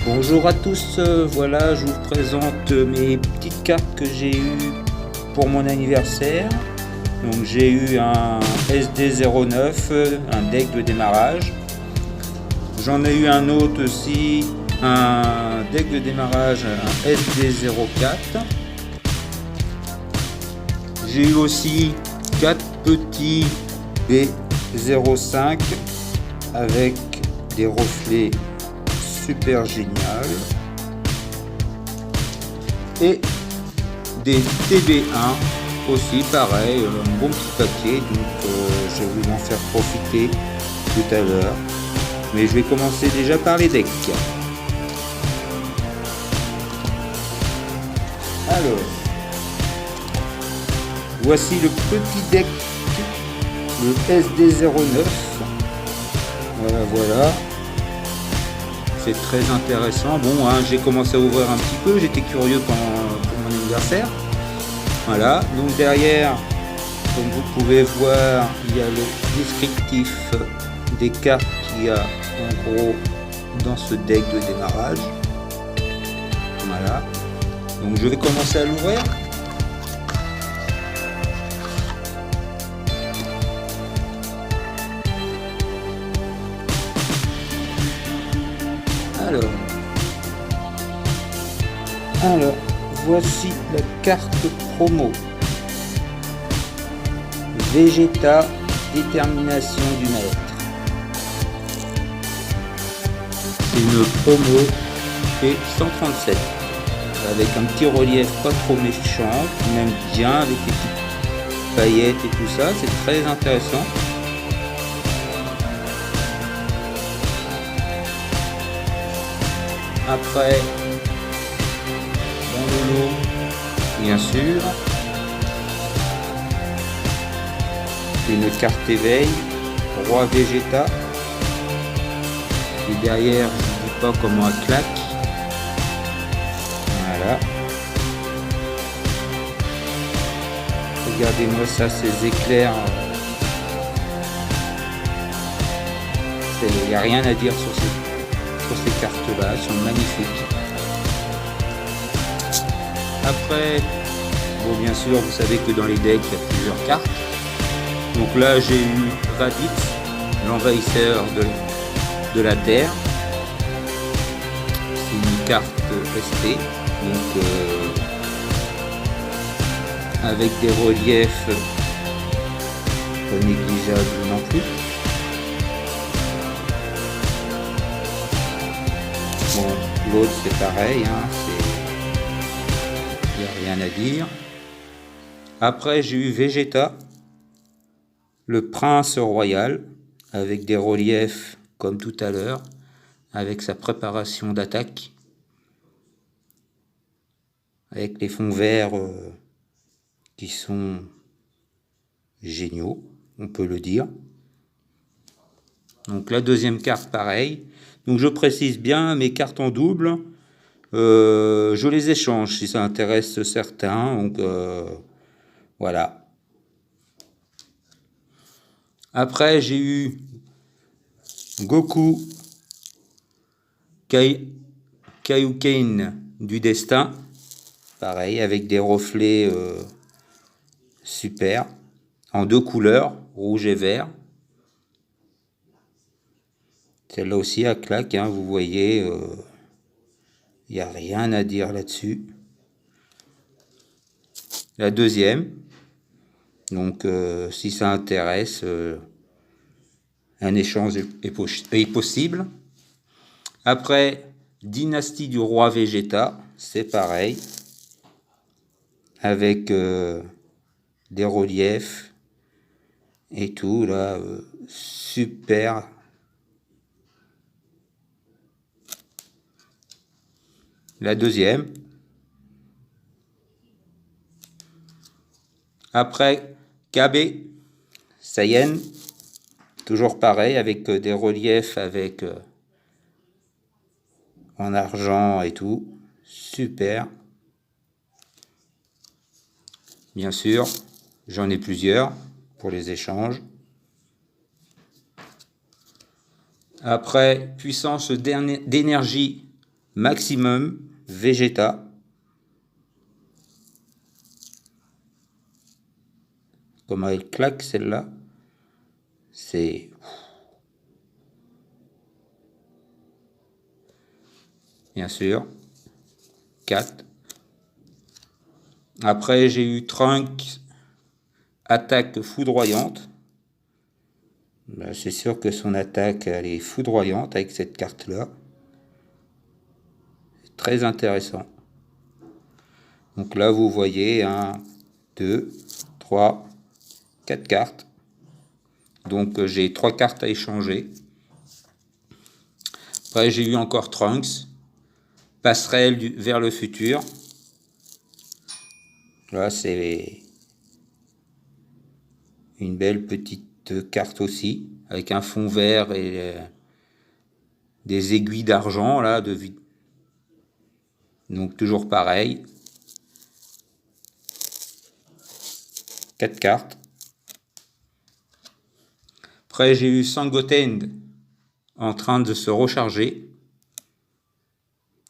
Bonjour à tous, voilà, je vous présente mes petites cartes que j'ai eues pour mon anniversaire. Donc j'ai eu un SD09, un deck de démarrage. J'en ai eu un autre aussi, un deck de démarrage, un SD04. J'ai eu aussi 4 petits B05 avec des reflets super génial, et des TB1 aussi pareil, un bon petit paquet, donc je vais vous en faire profiter tout à l'heure, mais je vais commencer déjà par les decks. Alors voici le petit deck, le SD09. Voilà, c'est très intéressant. Bon, hein, j'ai commencé à ouvrir un petit peu, j'étais curieux pour mon anniversaire. Voilà, donc derrière, comme vous pouvez voir, il y a le descriptif des cartes qu'il y a en gros dans ce deck de démarrage. Voilà, donc je vais commencer à l'ouvrir. Alors, voici la carte promo. Vegeta, détermination du maître. C'est une promo et 137 avec un petit relief pas trop méchant, même bien avec les petites paillettes et tout ça, c'est très intéressant. Après, dans le lot, bien sûr, une carte éveil, Roi Vegeta, et derrière, je ne dis pas comment elle claque. Voilà. Regardez-moi ça, ces éclairs. Il n'y a rien à dire sur ces cartes là, elles sont magnifiques. Après, bon, bien sûr, vous savez que dans les decks il y a plusieurs cartes. Donc là j'ai eu Raditz, l'envahisseur de la Terre. C'est une carte SP, donc avec des reliefs pas négligeables non plus. Bon, l'autre c'est pareil, hein, il n'y a rien à dire. Après j'ai eu Vegeta, le prince royal, avec des reliefs comme tout à l'heure, avec sa préparation d'attaque, avec les fonds verts qui sont géniaux, on peut le dire. Donc la deuxième carte pareil. Donc je précise bien, mes cartes en double, je les échange si ça intéresse certains. Donc voilà. Après j'ai eu Goku Kaioken du destin, pareil avec des reflets super, en deux couleurs, rouge et vert. Celle-là aussi à claque, hein, vous voyez, il n'y a rien à dire là-dessus. La deuxième, donc si ça intéresse, un échange est possible. Après, Dynastie du roi Vegeta, c'est pareil, avec des reliefs et tout, là, super. La deuxième. Après, KB, Saiyan, toujours pareil, avec des reliefs avec en argent et tout, super. Bien sûr, j'en ai plusieurs pour les échanges. Après, puissance d'énergie maximum Vegeta. Comment elle claque celle-là. C'est... Bien sûr. 4. Après, j'ai eu Trunks, attaque foudroyante. Ben, c'est sûr que son attaque, elle est foudroyante avec cette carte-là. C'est très intéressant. Donc là, vous voyez 1, 2, 3, 4 cartes. Donc j'ai 3 cartes à échanger. Après, j'ai eu encore Trunks, passerelle vers le futur. Là, c'est une belle petite carte aussi, avec un fond vert et des aiguilles d'argent, là, donc toujours pareil. 4 cartes. Après, j'ai eu Sangoten en train de se recharger.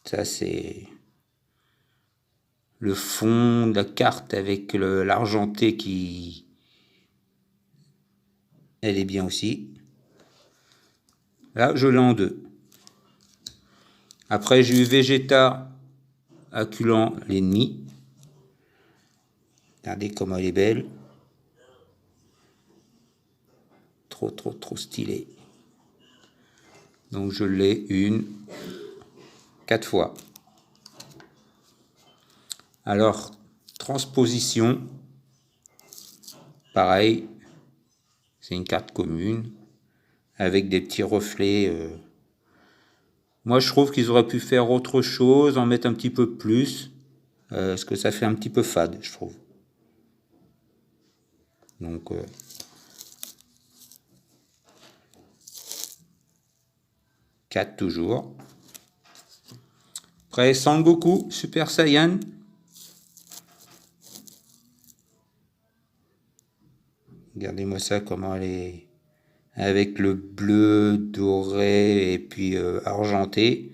Ça, c'est le fond de la carte avec l'argenté qui... Elle est bien aussi. Là, je l'ai en 2. Après, j'ai eu Vegeta acculant l'ennemi. Regardez comment elle est belle. Trop stylé. Donc, je l'ai 4 fois. Alors, transposition. Pareil. C'est une carte commune. Avec des petits reflets. Moi, je trouve qu'ils auraient pu faire autre chose, en mettre un petit peu plus. Parce que ça fait un petit peu fade, je trouve. Donc, 4 toujours. Après, Sangoku, Super Saiyan. Regardez-moi ça, comment elle est... Avec le bleu, doré et puis argenté.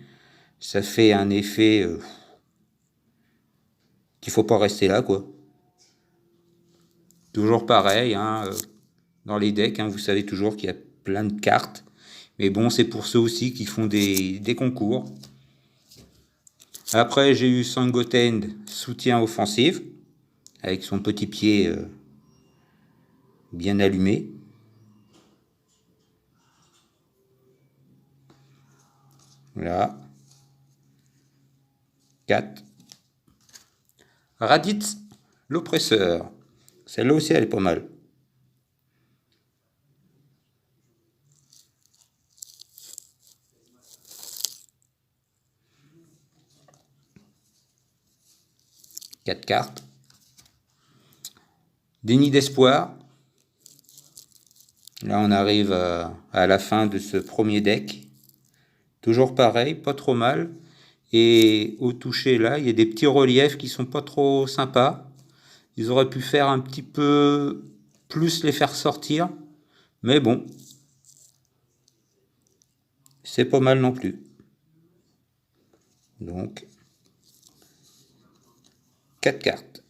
Ça fait un effet qu'il faut pas rester là, quoi. Toujours pareil, hein, dans les decks, hein, vous savez toujours qu'il y a plein de cartes. Mais bon, c'est pour ceux aussi qui font des concours. Après, j'ai eu Sangoten, soutien offensif, avec son petit pied bien allumé. Voilà. 4. Raditz, l'oppresseur. Celle-là aussi, elle est pas mal. Quatre cartes. Déni d'espoir. Là, on arrive à la fin de ce premier deck. Toujours pareil, pas trop mal. Et au toucher, là, il y a des petits reliefs qui sont pas trop sympas. Ils auraient pu faire un petit peu plus les faire sortir. Mais bon, c'est pas mal non plus. Donc, 4 cartes.